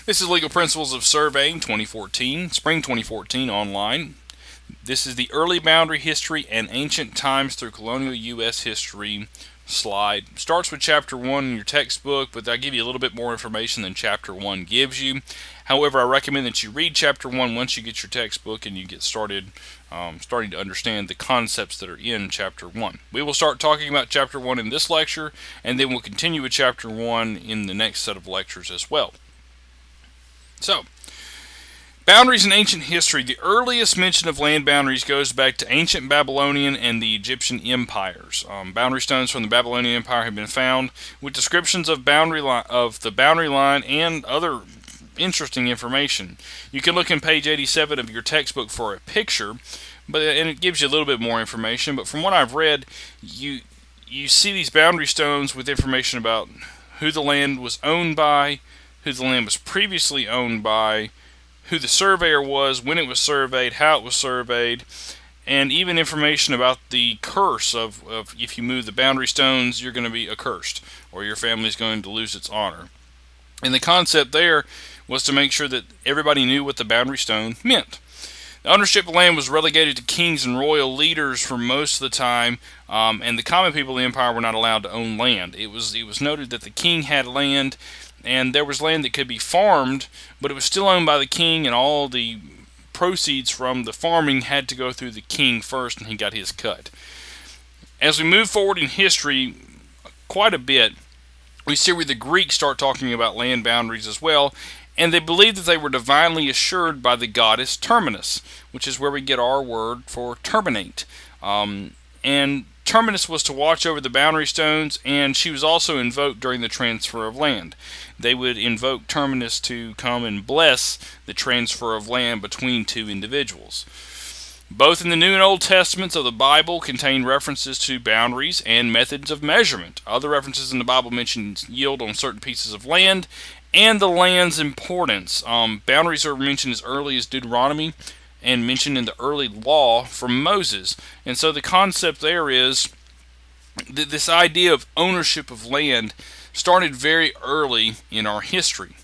This is Legal Principles of Surveying 2014, Spring 2014 online. This is the Early Boundary History and Ancient Times Through Colonial U.S. History slide. Starts with Chapter 1 in your textbook, but I give you a little bit more information than Chapter 1 gives you. However, I recommend that you read Chapter 1 once you get your textbook and you get starting to understand the concepts that are in Chapter 1. We will start talking about Chapter 1 in this lecture, and then we'll continue with Chapter 1 in the next set of lectures as well. So, boundaries in ancient history. The earliest mention of land boundaries goes back to ancient Babylonian and the Egyptian empires. Boundary stones from the Babylonian Empire have been found with descriptions of the boundary line and other interesting information. You can look in page 87 of your textbook for a picture, and it gives you a little bit more information. But from what I've read, you see these boundary stones with information about who the land was owned by, who the land was previously owned by, who the surveyor was, when it was surveyed, how it was surveyed, and even information about the curse of if you move the boundary stones, you're going to be accursed, or your family's going to lose its honor. And the concept there was to make sure that everybody knew what the boundary stone meant. The ownership of land was relegated to kings and royal leaders for most of the time, and the common people of the empire were not allowed to own land. It was noted that the king had land, and there was land that could be farmed, but it was still owned by the king, and all the proceeds from the farming had to go through the king first, and he got his cut. As we move forward in history quite a bit, we see where the Greeks start talking about land boundaries as well, and they believed that they were divinely assured by the goddess Terminus, which is where we get our word for terminate. And Terminus was to watch over the boundary stones, and she was also invoked during the transfer of land. They would invoke Terminus to come and bless the transfer of land between two individuals. Both in the New and Old Testaments of the Bible contain references to boundaries and methods of measurement. Other references in the Bible mention yield on certain pieces of land and the land's importance. Boundaries are mentioned as early as Deuteronomy and mentioned in the early law from Moses. And so the concept there is that this idea of ownership of land started very early in our history.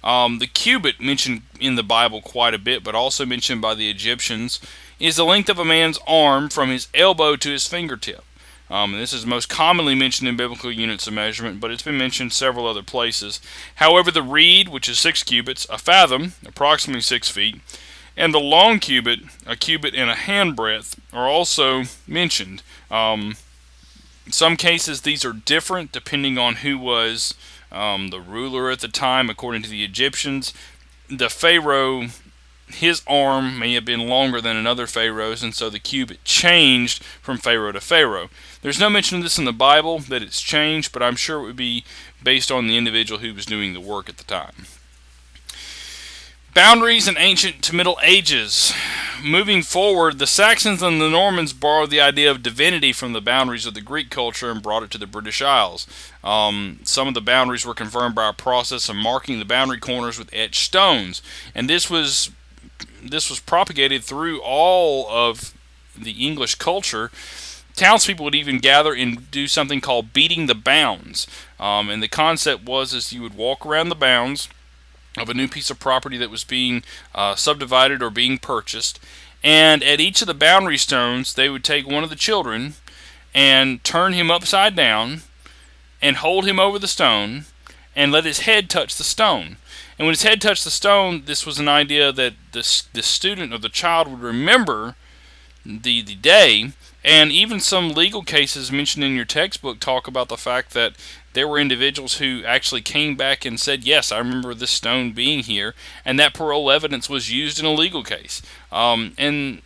The cubit, mentioned in the Bible quite a bit, but also mentioned by the Egyptians, is the length of a man's arm from his elbow to his fingertip. And this is most commonly mentioned in biblical units of measurement, but it's been mentioned several other places. However, the reed, which is 6 cubits, a fathom, approximately 6 feet, and the long cubit, a cubit and a handbreadth, are also mentioned. In some cases, these are different depending on who was the ruler at the time. According to the Egyptians, the pharaoh, his arm may have been longer than another pharaoh's, and so the cubit changed from pharaoh to pharaoh. There's no mention of this in the Bible, that it's changed, but I'm sure it would be based on the individual who was doing the work at the time. Boundaries in ancient to Middle Ages. Moving forward, the Saxons and the Normans borrowed the idea of divinity from the boundaries of the Greek culture and brought it to the British Isles. Some of the boundaries were confirmed by a process of marking the boundary corners with etched stones, and this was propagated through all of the English culture. Townspeople would even gather and do something called beating the bounds, and the concept was you would walk around the bounds of a new piece of property that was being subdivided or being purchased, and at each of the boundary stones they would take one of the children and turn him upside down and hold him over the stone and let his head touch the stone. And when his head touched the stone, this was an idea that the student or the child would remember the day. And even some legal cases mentioned in your textbook talk about the fact that there were individuals who actually came back and said, yes, I remember this stone being here, and that parole evidence was used in a legal case. And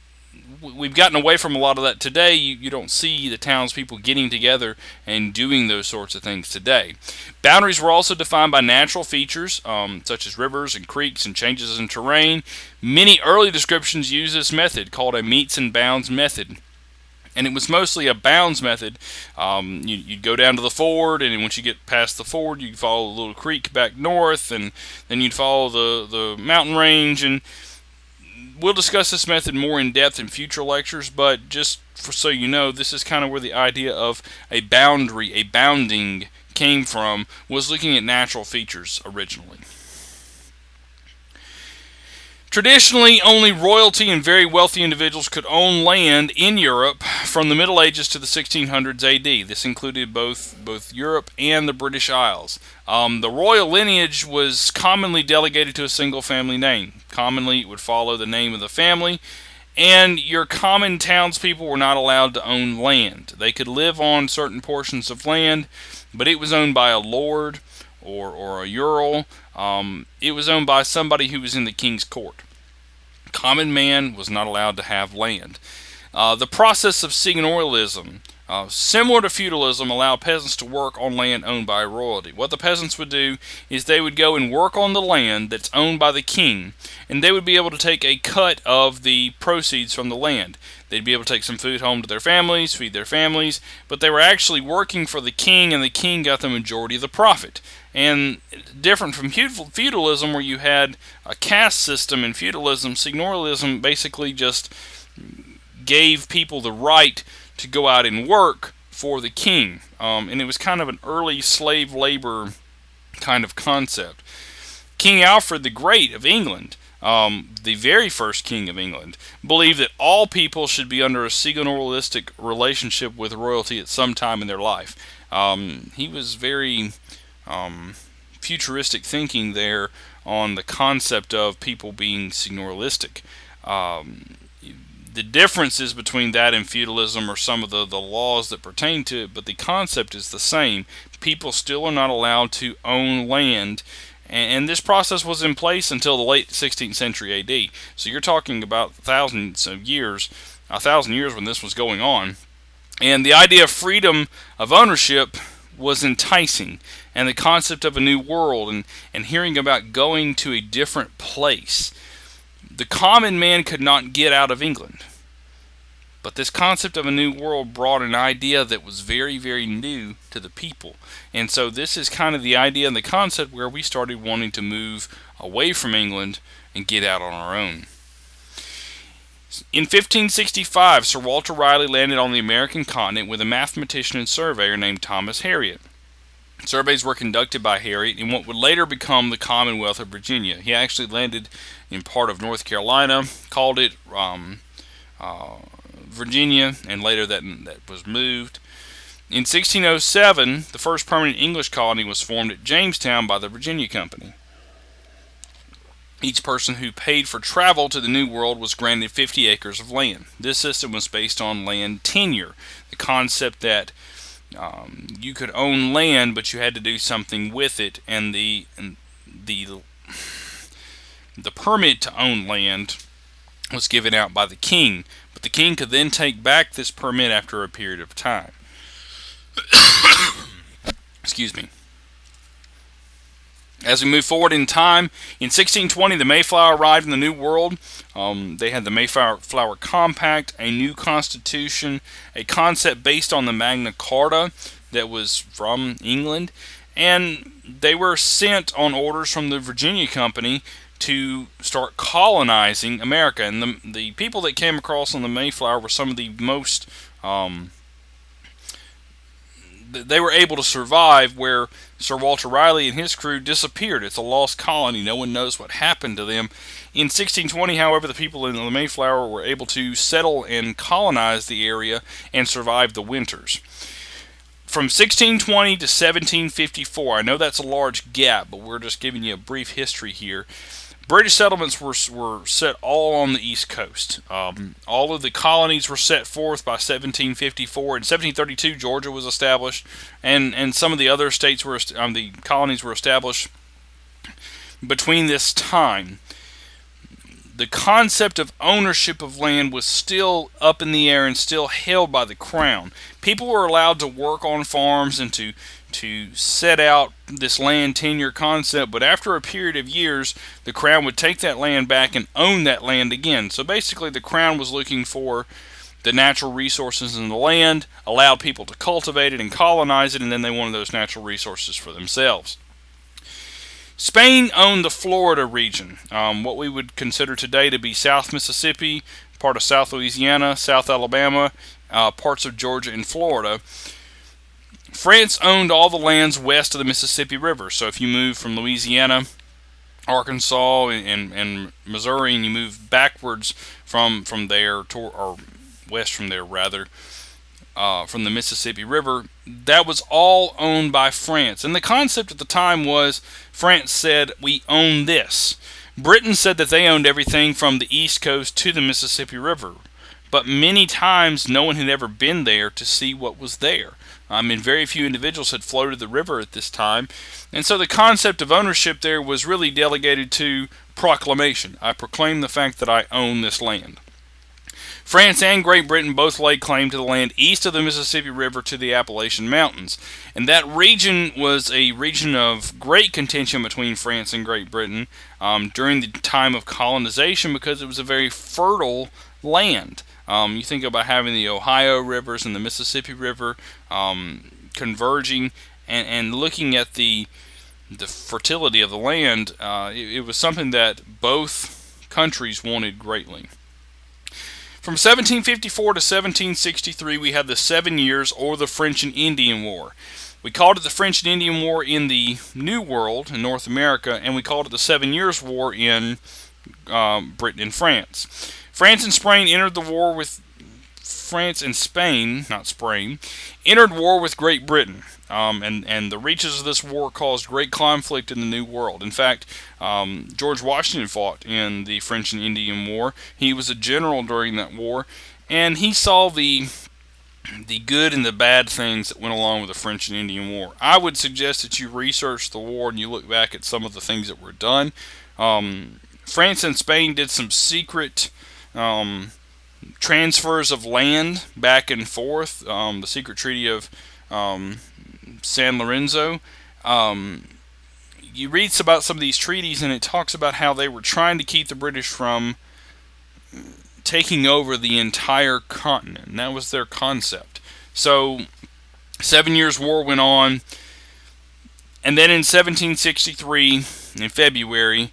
we've gotten away from a lot of that today. You don't see the townspeople getting together and doing those sorts of things today. Boundaries were also defined by natural features, such as rivers and creeks and changes in terrain. Many early descriptions use this method, called a meets and bounds method. And it was mostly a bounds method. You'd go down to the ford, and once you get past the ford, you'd follow a little creek back north, and then you'd follow the mountain range. And we'll discuss this method more in depth in future lectures, but just so you know, this is kind of where the idea of a boundary, a bounding, came from, was looking at natural features originally. Traditionally, only royalty and very wealthy individuals could own land in Europe from the Middle Ages to the 1600s AD. This included both Europe and the British Isles. The royal lineage was commonly delegated to a single family name. Commonly, it would follow the name of the family, and your common townspeople were not allowed to own land. They could live on certain portions of land, but it was owned by a lord or a earl. It was owned by somebody who was in the king's court. Common man was not allowed to have land. The process of seigneurialism, similar to feudalism, allowed peasants to work on land owned by royalty. What the peasants would do is they would go and work on the land that's owned by the king, and they would be able to take a cut of the proceeds from the land. They'd be able to take some food home to their families, feed their families, but they were actually working for the king, and the king got the majority of the profit. And different from feudalism, where you had a caste system, in feudalism, seigneurialism basically just gave people the right to go out and work for the king. And it was kind of an early slave labor kind of concept. King Alfred the Great of England, the very first king of England, believed that all people should be under a seigneurialistic relationship with royalty at some time in their life. He was very futuristic thinking there on the concept of people being seigneurialistic. The differences between that and feudalism are some of the laws that pertain to it, but the concept is the same. People still are not allowed to own land, and this process was in place until the late 16th century AD. So you're talking about thousands of years, 1,000 years when this was going on. And the idea of freedom of ownership was enticing, and the concept of a new world and hearing about going to a different place. The common man could not get out of England. But this concept of a new world brought an idea that was very, very new to the people. And so this is kind of the idea and the concept where we started wanting to move away from England and get out on our own. In 1565, Sir Walter Raleigh landed on the American continent with a mathematician and surveyor named Thomas Harriot. Surveys were conducted by Harriot in what would later become the Commonwealth of Virginia. He actually landed in part of North Carolina, called it Virginia, and later that was moved. In 1607, the first permanent English colony was formed at Jamestown by the Virginia Company. Each person who paid for travel to the New World was granted 50 acres of land. This system was based on land tenure, the concept that you could own land, but you had to do something with it, and the permit to own land was given out by the king, but the king could then take back this permit after a period of time. Excuse me. As we move forward in time, in 1620, the Mayflower arrived in the New World. They had the Mayflower Compact, a new constitution, a concept based on the Magna Carta that was from England, and they were sent on orders from the Virginia Company to start colonizing America. And the people that came across on the Mayflower were some of the most they were able to survive, where Sir Walter Raleigh and his crew disappeared. It's a lost colony. No one knows what happened to them. In 1620, however, the people in the Mayflower were able to settle and colonize the area and survive the winters. From 1620 to 1754, I know that's a large gap, but we're just giving you a brief history here. British settlements were set all on the East Coast. All of the colonies were set forth by 1754. In 1732, Georgia was established, and some of the other states were the colonies were established between this time. The concept of ownership of land was still up in the air and still held by the crown. People were allowed to work on farms and to set out this land tenure concept, but after a period of years, the crown would take that land back and own that land again. So basically, the crown was looking for the natural resources in the land, allowed people to cultivate it and colonize it, and then they wanted those natural resources for themselves. Spain owned the Florida region, what we would consider today to be South Mississippi, part of South Louisiana, South Alabama, parts of Georgia and Florida. France owned all the lands west of the Mississippi River. So if you move from Louisiana Arkansas and Missouri, and you move backwards from there, or west from there rather, from the Mississippi River, that was all owned by France. And the concept at the time was France said, we own this. Britain said that they owned everything from the East Coast to the Mississippi River. But many times no one had ever been there to see what was there. Very few individuals had floated the river at this time. And so the concept of ownership there was really delegated to proclamation. I proclaim the fact that I own this land. France and Great Britain both laid claim to the land east of the Mississippi River to the Appalachian Mountains. And that region was a region of great contention between France and Great Britain during the time of colonization, because it was a very fertile land. You think about having the Ohio rivers and the Mississippi River converging, and looking at the fertility of the land. It was something that both countries wanted greatly. From 1754 to 1763, we had the 7 Years, or the French and Indian War. We called it the French and Indian War in the New World, in North America, and we called it the 7 Years' War in Britain and France. France and Spain entered the war with entered war with Great Britain, and the reaches of this war caused great conflict in the New World. In fact, George Washington fought in the French and Indian War. He was a general during that war, and he saw the good and the bad things that went along with the French and Indian War. I would suggest that you research the war and you look back at some of the things that were done. France and Spain did some secret transfers of land back and forth. The secret treaty of San Lorenzo. You read about some of these treaties, and it talks about how they were trying to keep the British from taking over the entire continent. And that was their concept. So, 7 Years' War went on, and then in 1763, in February,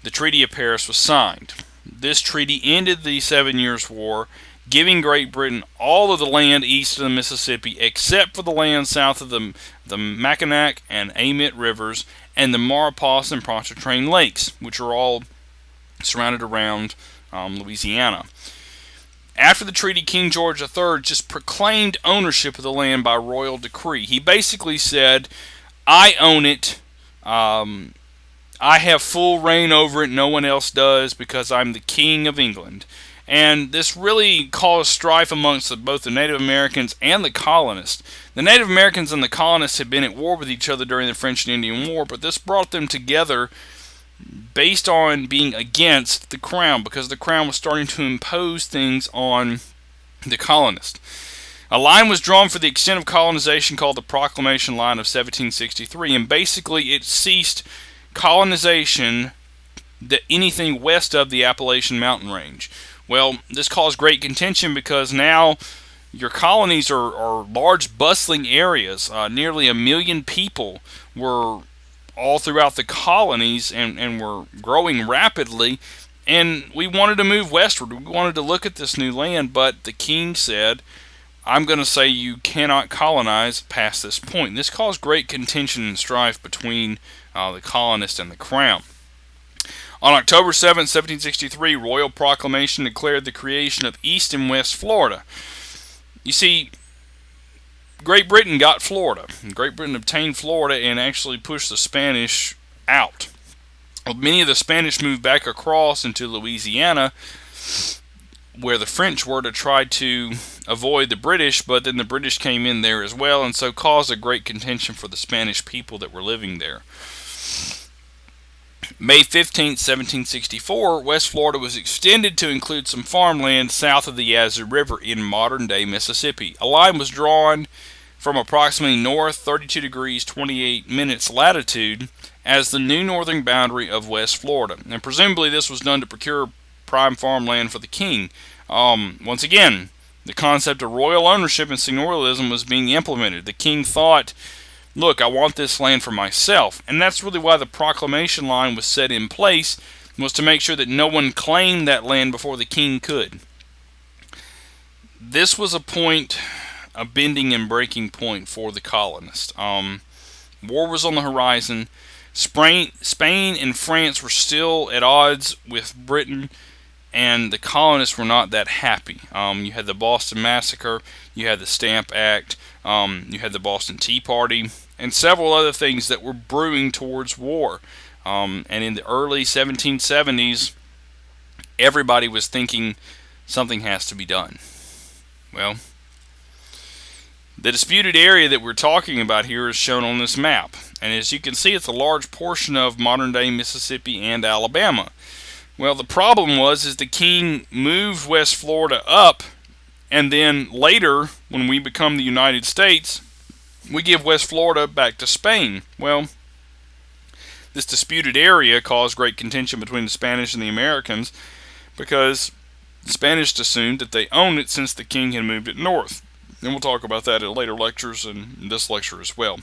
the Treaty of Paris was signed. This treaty ended the 7 Years' War, giving Great Britain all of the land east of the Mississippi, except for the land south of the Mackinac and Amite rivers and the Maurepas and Pontchartrain lakes, which are all surrounded around Louisiana. After the treaty, King George III just proclaimed ownership of the land by royal decree. He basically said, I own it. I have full reign over it. No one else does, because I'm the King of England. And this really caused strife amongst both the Native Americans and the colonists. The Native Americans and the colonists had been at war with each other during the French and Indian War, but this brought them together based on being against the Crown, because the Crown was starting to impose things on the colonists. A line was drawn for the extent of colonization called the Proclamation Line of 1763, and basically it ceased colonization anything west of the Appalachian Mountain Range. Well, this caused great contention, because now your colonies are large, bustling areas. Nearly 1 million people were all throughout the colonies and were growing rapidly, and we wanted to move westward. We wanted to look at this new land, but the king said, I'm going to say you cannot colonize past this point. This caused great contention and strife between the colonists and the crown. On October 7, 1763, Royal Proclamation declared the creation of East and West Florida. You see, Great Britain got Florida. Great Britain obtained Florida and actually pushed the Spanish out. Well, many of the Spanish moved back across into Louisiana, where the French were, to try to avoid the British, but then the British came in there as well, and so caused a great contention for the Spanish people that were living there. May 15, 1764, West Florida was extended to include some farmland south of the Yazoo River in modern-day Mississippi. A line was drawn from approximately north 32 degrees 28 minutes latitude as the new northern boundary of West Florida. And presumably this was done to procure prime farmland for the king. Once again, the concept of royal ownership and seigneurialism was being implemented. The king thought, look, I want this land for myself. And that's really why the proclamation line was set in place, was to make sure that no one claimed that land before the king could. This was a bending and breaking point for the colonists. War was on the horizon. Spain and France were still at odds with Britain, and the colonists were not that happy. You had the Boston Massacre, you had the Stamp Act, you had the Boston Tea Party, and several other things that were brewing towards war. And in the early 1770s, everybody was thinking something has to be done. Well, the disputed area that we're talking about here is shown on this map. And as you can see, it's a large portion of modern-day Mississippi and Alabama. Well, the problem is the king moved West Florida up, and then later, when we become the United States, we give West Florida back to Spain. Well, this disputed area caused great contention between the Spanish and the Americans because the Spanish assumed that they owned it since the king had moved it north. And we'll talk about that in later lectures and in this lecture as well.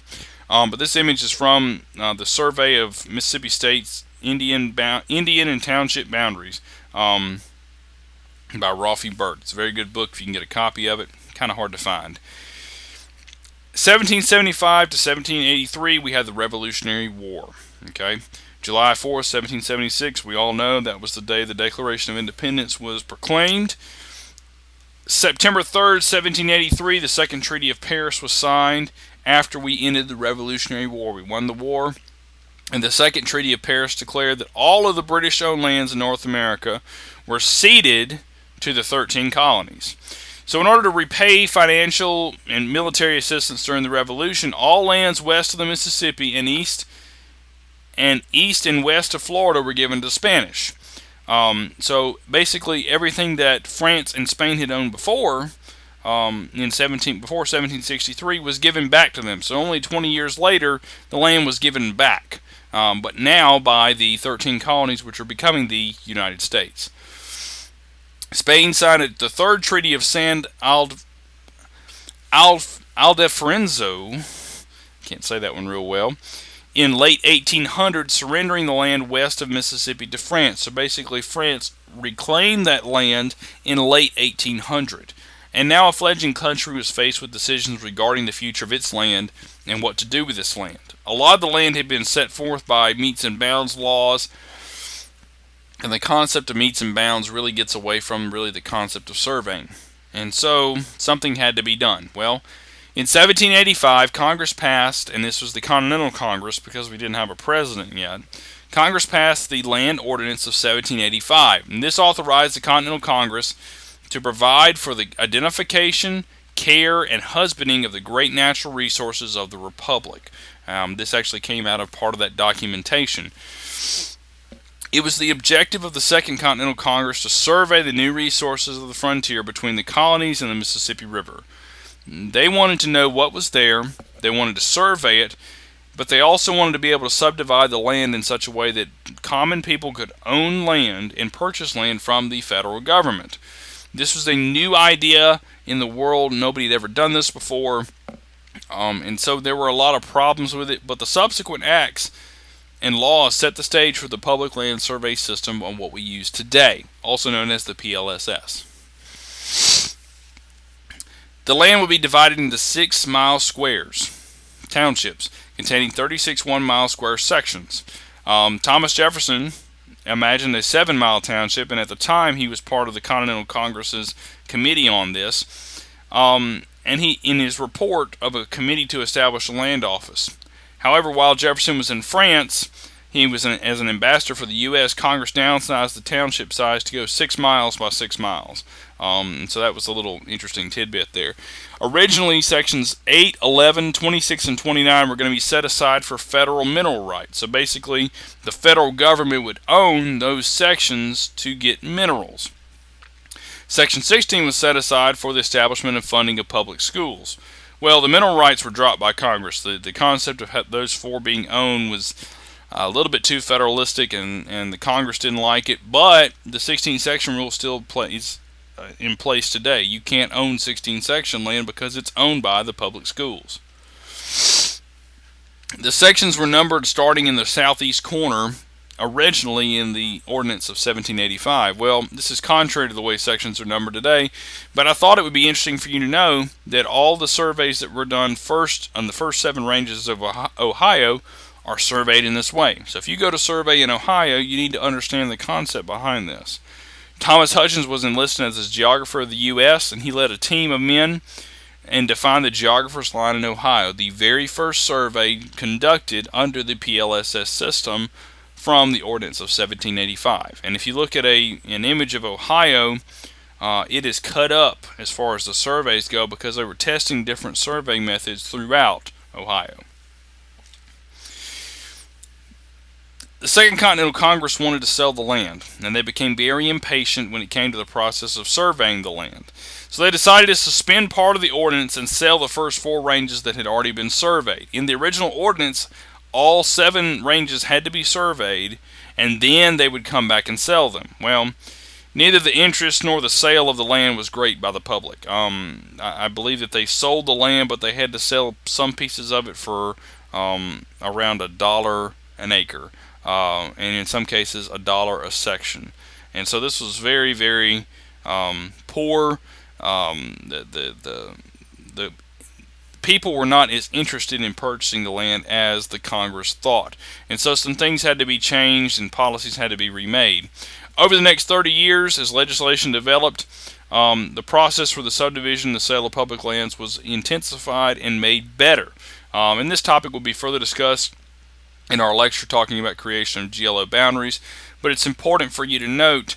But this image is from the Survey of Mississippi State's Indian and Township Boundaries by Rafi Burt. It's a very good book if you can get a copy of it. Kind of hard to find. 1775 to 1783, we had the Revolutionary War. Okay, July 4th, 1776, we all know that was the day the Declaration of Independence was proclaimed. September 3rd, 1783, the Second Treaty of Paris was signed after we ended the Revolutionary War. We won the war, and the Second Treaty of Paris declared that all of the British-owned lands in North America were ceded to the 13 colonies. So in order to repay financial and military assistance during the Revolution, all lands west of the Mississippi and east and west of Florida were given to the Spanish. So basically everything that France and Spain had owned before 1763 was given back to them. So only 20 years later the land was given back, but now by the 13 colonies which are becoming the United States. Spain signed the Third Treaty of San Ildefonso, can't say that one real well, in late 1800, surrendering the land west of Mississippi to France. So basically France reclaimed that land in late 1800. And now a fledgling country was faced with decisions regarding the future of its land and what to do with this land. A lot of the land had been set forth by metes and bounds laws, and the concept of metes and bounds really gets away from really the concept of surveying. And so something had to be done. Well, in 1785, Congress passed, and this was the Continental Congress because we didn't have a president yet, Congress passed the Land Ordinance of 1785. And this authorized the Continental Congress to provide for the identification, care, and husbanding of the great natural resources of the Republic. This actually came out of part of that documentation. It was the objective of the Second Continental Congress to survey the new resources of the frontier between the colonies and the Mississippi River. They wanted to know what was there, they wanted to survey it, but they also wanted to be able to subdivide the land in such a way that common people could own land and purchase land from the federal government. This was a new idea in the world. Nobody had ever done this before, and so there were a lot of problems with it, but the subsequent acts and laws set the stage for the public land survey system on what we use today, also known as the PLSS. The land would be divided into 6-mile squares, townships, containing 36 one-mile square sections. Thomas Jefferson imagined a 7-mile township, and at the time he was part of the Continental Congress's committee on this. And he, in his report of a committee to establish a land office. However, while Jefferson was in France, he was as an ambassador for the U.S., Congress downsized the township size to go 6 miles by 6 miles. So that was a little interesting tidbit there. Originally, sections 8, 11, 26, and 29 were going to be set aside for federal mineral rights. So basically, the federal government would own those sections to get minerals. Section 16 was set aside for the establishment and funding of public schools. Well, the mineral rights were dropped by Congress. The concept of those 4 being owned was a little bit too federalistic, and the Congress didn't like it, but the 16th section rule still plays in place today. You can't own 16th section land because it's owned by the public schools. The sections were numbered starting in the southeast corner, originally in the Ordinance of 1785. Well, this is contrary to the way sections are numbered today, but I thought it would be interesting for you to know that all the surveys that were done first on the first 7 ranges of Ohio are surveyed in this way. So if you go to survey in Ohio, you need to understand the concept behind this. Thomas Hutchins was enlisted as a geographer of the U.S., and he led a team of men and defined the geographer's line in Ohio, the very first survey conducted under the PLSS system from the Ordinance of 1785. And if you look at an image of Ohio, it is cut up as far as the surveys go because they were testing different survey methods throughout Ohio. The Second Continental Congress wanted to sell the land, and they became very impatient when it came to the process of surveying the land. So they decided to suspend part of the ordinance and sell the first 4 ranges that had already been surveyed. In the original ordinance, all 7 ranges had to be surveyed, and then they would come back and sell them. Well, neither the interest nor the sale of the land was great by the public. I believe that they sold the land, but they had to sell some pieces of it for around $1 an acre. And in some cases $1 a section, and so this was very, very poor. The people were not as interested in purchasing the land as the Congress thought, and so some things had to be changed and policies had to be remade. Over the next 30 years, as legislation developed, the process for the subdivision and the sale of public lands was intensified and made better. And this topic will be further discussed in our lecture talking about creation of GLO boundaries, but it's important for you to note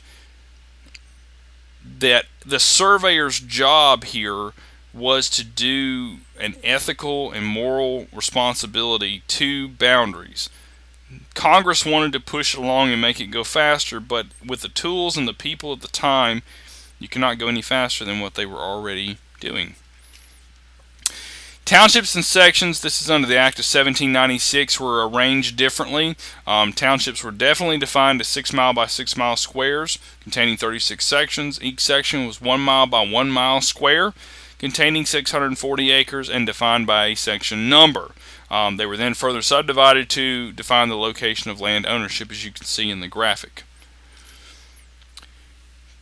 that the surveyor's job here was to do an ethical and moral responsibility to boundaries. Congress wanted to push it along and make it go faster, but with the tools and the people at the time, you cannot go any faster than what they were already doing. Townships and sections, this is under the Act of 1796, were arranged differently. Townships were definitely defined as 6 mile by 6 mile squares containing 36 sections. Each section was 1 mile by 1 mile square containing 640 acres and defined by a section number. They were then further subdivided to define the location of land ownership, as you can see in the graphic.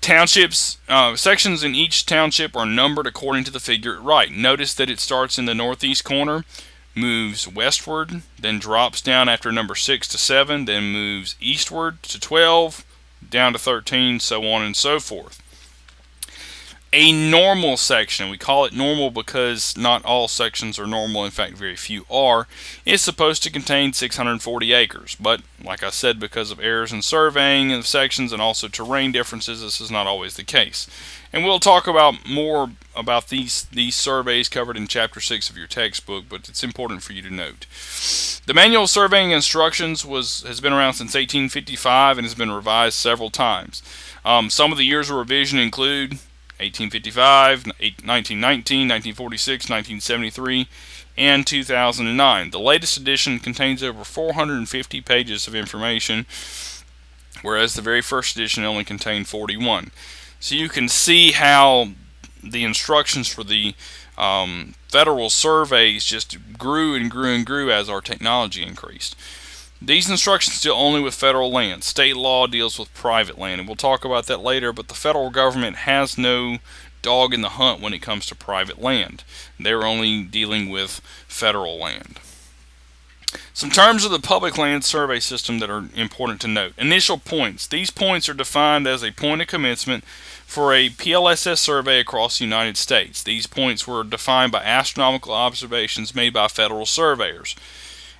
Townships, sections in each township are numbered according to the figure at right. Notice that it starts in the northeast corner, moves westward, then drops down after number 6 to 7, then moves eastward to 12, down to 13, so on and so forth. A normal section, we call it normal because not all sections are normal, in fact very few are, is supposed to contain 640 acres. But like I said, because of errors in surveying of sections and also terrain differences, this is not always the case. And we'll talk about more about these surveys covered in Chapter 6 of your textbook, but it's important for you to note. The Manual of Surveying Instructions has been around since 1855 and has been revised several times. Some of the years of revision include 1855, 1919, 1946, 1973, and 2009. The latest edition contains over 450 pages of information, whereas the very first edition only contained 41. So you can see how the instructions for the federal surveys just grew and grew and grew as our technology increased. These instructions deal only with federal land. State law deals with private land, and we'll talk about that later, but the federal government has no dog in the hunt when it comes to private land. They're only dealing with federal land. Some terms of the public land survey system that are important to note. Initial points. These points are defined as a point of commencement for a PLSS survey across the United States. These points were defined by astronomical observations made by federal surveyors.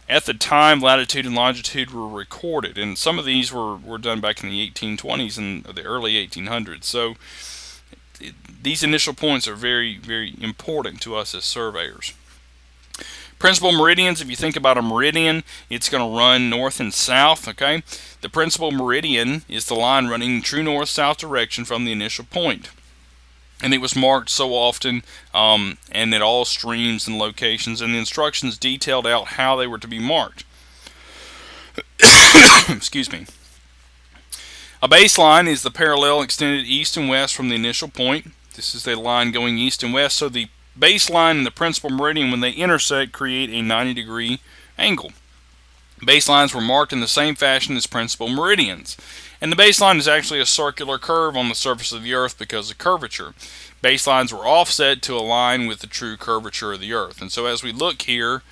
At the time, latitude and longitude were recorded, and some of these were done back in the 1820s and the early 1800s. So these initial points are very, very important to us as surveyors. Principal meridians, if you think about a meridian, it's going to run north and south, okay? The principal meridian is the line running in true north-south direction from the initial point. And it was marked so often, and at all streams and locations, and the instructions detailed out how they were to be marked. Excuse me. A baseline is the parallel extended east and west from the initial point. This is the line going east and west, so the baseline and the principal meridian, when they intersect, create a 90-degree angle. Baselines were marked in the same fashion as principal meridians. And the baseline is actually a circular curve on the surface of the Earth because of curvature. Baselines were offset to align with the true curvature of the Earth. And so as we look here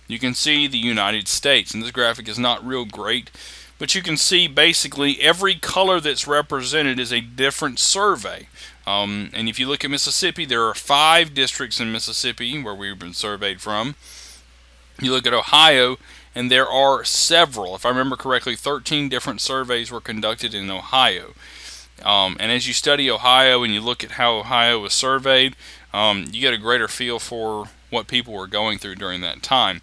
you can see the United States. And this graphic is not real great, but you can see basically every color that's represented is a different survey. And if you look at Mississippi, there are 5 districts in Mississippi where we've been surveyed from. You look at Ohio, and there are several. If I remember correctly, 13 different surveys were conducted in Ohio. And as you study Ohio and you look at how Ohio was surveyed, you get a greater feel for what people were going through during that time.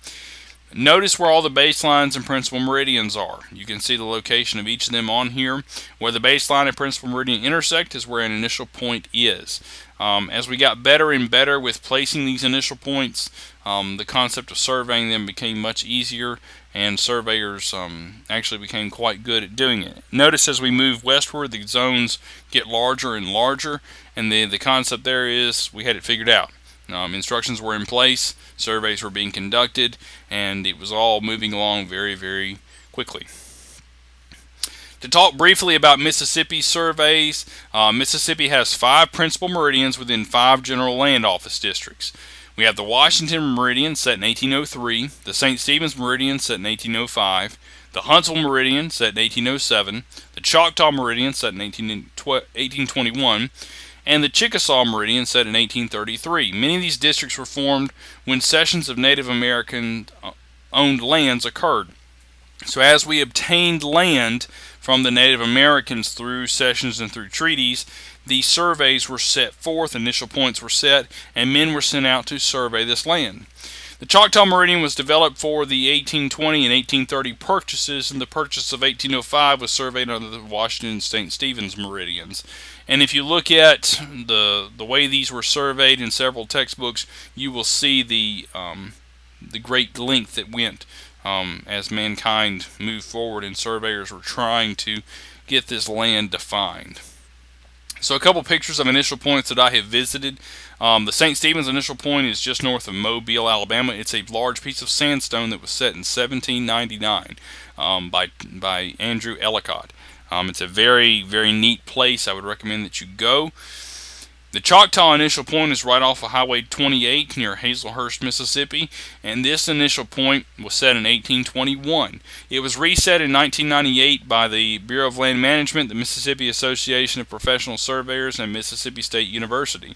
Notice where all the baselines and principal meridians are. You can see the location of each of them on here. Where the baseline and principal meridian intersect is where an initial point is. As we got better and better with placing these initial points, the concept of surveying them became much easier, and surveyors actually became quite good at doing it. Notice as we move westward, the zones get larger and larger, and the concept there is we had it figured out. Instructions were in place, surveys were being conducted, and it was all moving along very, very quickly. To talk briefly about Mississippi surveys, Mississippi has 5 principal meridians within 5 general land office districts. We have the Washington Meridian set in 1803, the St. Stephen's Meridian set in 1805, the Huntsville Meridian set in 1807, the Choctaw Meridian set in 1821, and the Chickasaw Meridian set in 1833. Many of these districts were formed when cessions of Native American-owned lands occurred. So as we obtained land from the Native Americans through cessions and through treaties, these surveys were set forth, initial points were set, and men were sent out to survey this land. The Choctaw Meridian was developed for the 1820 and 1830 purchases, and the purchase of 1805 was surveyed under the Washington and St. Stephen's Meridians. And if you look at the way these were surveyed in several textbooks, you will see the great length that went as mankind moved forward and surveyors were trying to get this land defined. So a couple pictures of initial points that I have visited. The St. Stephen's initial point is just north of Mobile, Alabama. It's a large piece of sandstone that was set in 1799 by Andrew Ellicott. It's a very, very neat place. I would recommend that you go. The Choctaw initial point is right off of Highway 28 near Hazelhurst, Mississippi, and this initial point was set in 1821. It was reset in 1998 by the Bureau of Land Management, the Mississippi Association of Professional Surveyors, and Mississippi State University.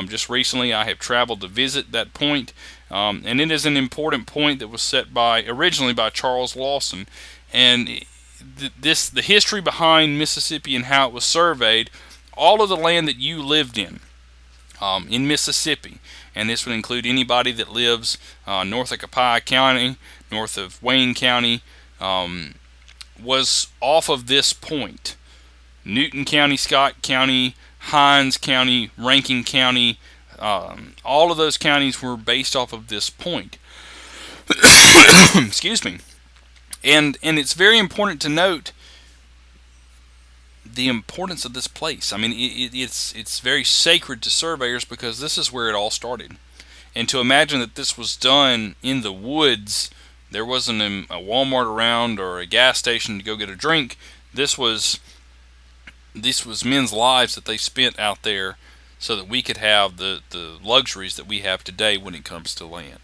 Just recently I have traveled to visit that point, and it is an important point that was set originally by Charles Lawson. And the history behind Mississippi and how it was surveyed, all of the land that you lived in Mississippi, and this would include anybody that lives north of Copiah County, north of Wayne County, was off of this point. Newton County, Scott County, Hinds County, Rankin County, all of those counties were based off of this point. Excuse me. And it's very important to note the importance of this place. I mean, it's very sacred to surveyors because this is where it all started. And to imagine that this was done in the woods, there wasn't a Walmart around or a gas station to go get a drink. This was men's lives that they spent out there so that we could have the luxuries that we have today when it comes to land.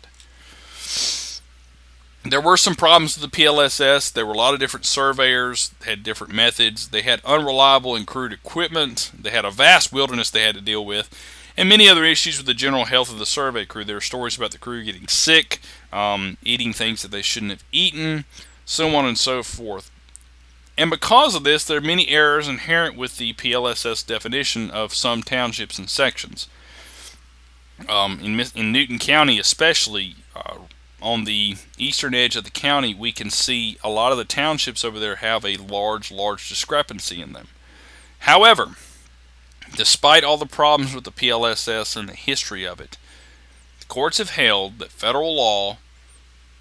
There were some problems with the PLSS. There were a lot of different surveyors, had different methods. They had unreliable and crude equipment. They had a vast wilderness they had to deal with, and many other issues with the general health of the survey crew. There were stories about the crew getting sick, eating things that they shouldn't have eaten, so on and so forth. And because of this, there are many errors inherent with the PLSS definition of some townships and sections. In Newton County especially, on the eastern edge of the county, we can see a lot of the townships over there have a large discrepancy in them. However, despite all the problems with the PLSS and the history of it, the courts have held that federal law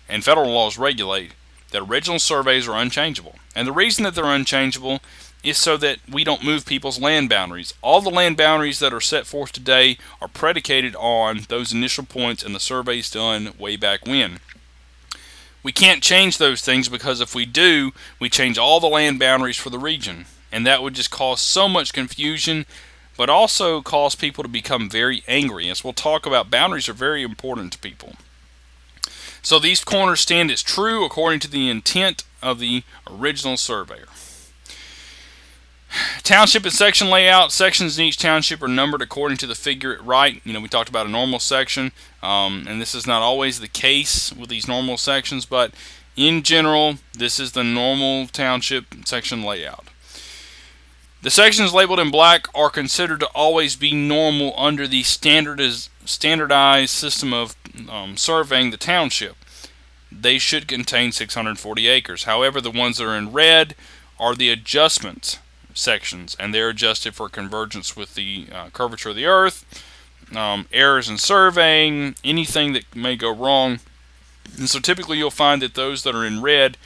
and federal laws regulate that original surveys are unchangeable. And the reason that they're unchangeable is so that we don't move people's land boundaries. All the land boundaries that are set forth today are predicated on those initial points and the surveys done way back when. We can't change those things because if we do, we change all the land boundaries for the region. And that would just cause so much confusion, but also cause people to become very angry. As we'll talk about, boundaries are very important to people. So these corners stand as true according to the intent of the original surveyor. Township and section layout. Sections in each township are numbered according to the figure at right. We talked about a normal section, and this is not always the case with these normal sections, but in general, this is the normal township section layout. The sections labeled in black are considered to always be normal under the standardized system of surveying the township. They should contain 640 acres. However, the ones that are in red are the adjustment sections, and they're adjusted for convergence with the curvature of the earth, errors in surveying, anything that may go wrong. And so typically you'll find that those that are in red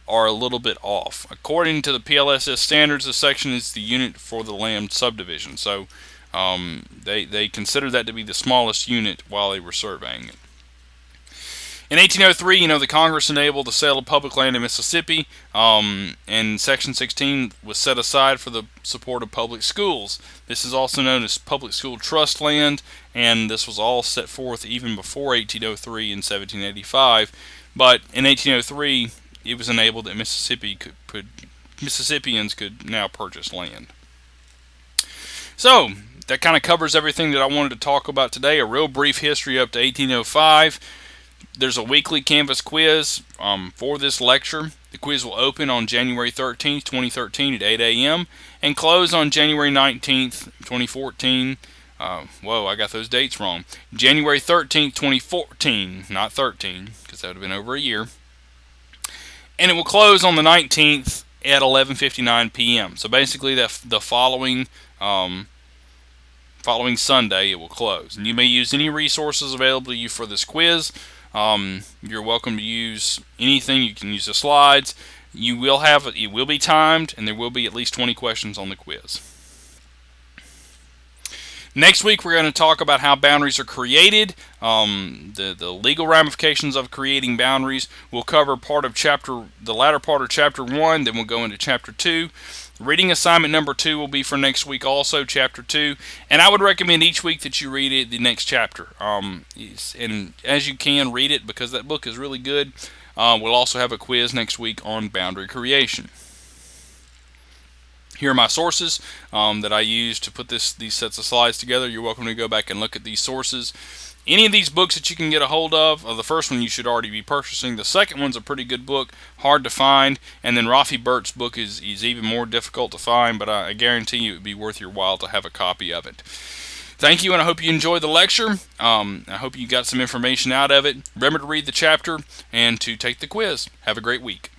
are a little bit off. According to the PLSS standards, the section is the unit for the land subdivision. So they consider that to be the smallest unit while they were surveying it. In 1803, the Congress enabled the sale of public land in Mississippi, and Section 16 was set aside for the support of public schools. This is also known as public school trust land, and this was all set forth even before 1803 and 1785. But in 1803, it was enabled that Mississippians could now purchase land. So that kind of covers everything that I wanted to talk about today. A real brief history up to 1805. There's a weekly Canvas quiz for this lecture. The quiz will open on January 13th, 2013 at 8 a.m. and close on January 19th, 2014. Whoa, I got those dates wrong. January 13th, 2014, not 13, because that would have been over a year. And it will close on the 19th at 11:59 p.m. So basically, the following Sunday it will close. And you may use any resources available to you for this quiz. You're welcome to use anything. You can use the slides. It will be timed, and there will be at least 20 questions on the quiz. Next week, we're going to talk about how boundaries are created, the legal ramifications of creating boundaries. We'll cover the latter part of Chapter 1, then we'll go into Chapter 2. Reading assignment number 2 will be for next week also, Chapter 2. And I would recommend each week that you read the next chapter. And as you can, read it because that book is really good. We'll also have a quiz next week on boundary creation. Here are my sources that I used to put these sets of slides together. You're welcome to go back and look at these sources. Any of these books that you can get a hold of, the first one you should already be purchasing. The second one's a pretty good book, hard to find. And then Rafi Burt's book is even more difficult to find, but I guarantee you it would be worth your while to have a copy of it. Thank you, and I hope you enjoyed the lecture. I hope you got some information out of it. Remember to read the chapter and to take the quiz. Have a great week.